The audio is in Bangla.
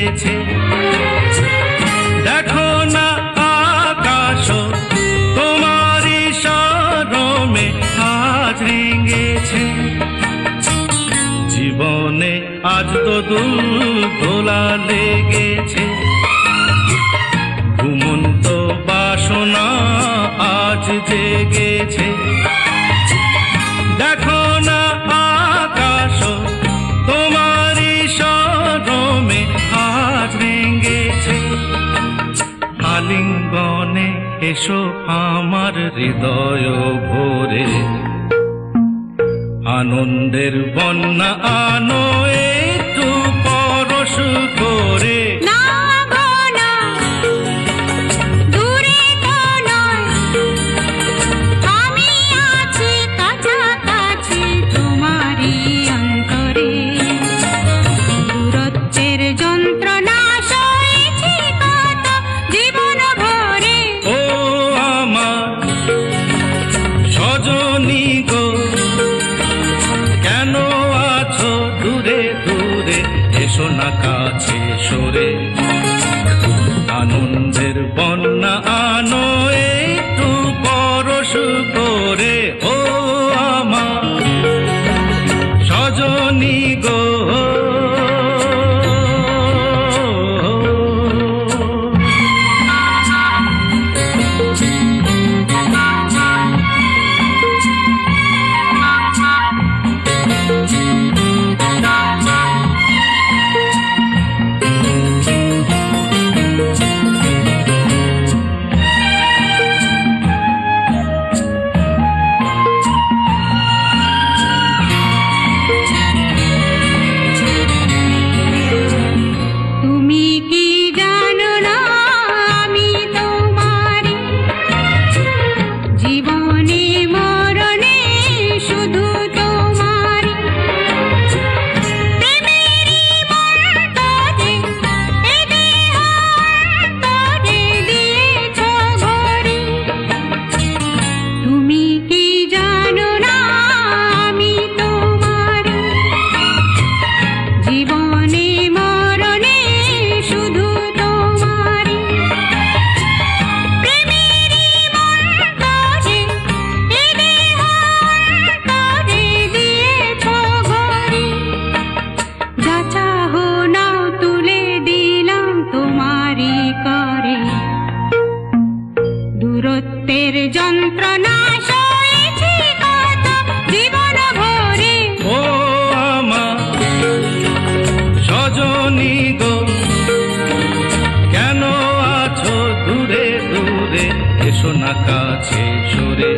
লেগেছে। দেখো না আকাশ তোমারই শরমে আজ রেঙেছে। জীবনে আজ তো দোলা লেগেছে। ঘুমন্ত বাসনা আজ জেগেছে। দেখো না আকাশ তোমারই শরমে আজ রেঙেছে। আলিঙ্গনে এসো আমার হৃদয় ভরে, আনন্দের বন্যা আনো একটু পরশ করে। এসো না কাছে সরে, আনন্দের বন্যা আনো একটু পরশ করে। ও আমার সজনী গো, দূরত্বের যন্ত্রণা সয়েছি কত জীবন ভরে। ও আমার সজনী গো, কেন আছো দূরে দূরে, এসো না কাছে সরে।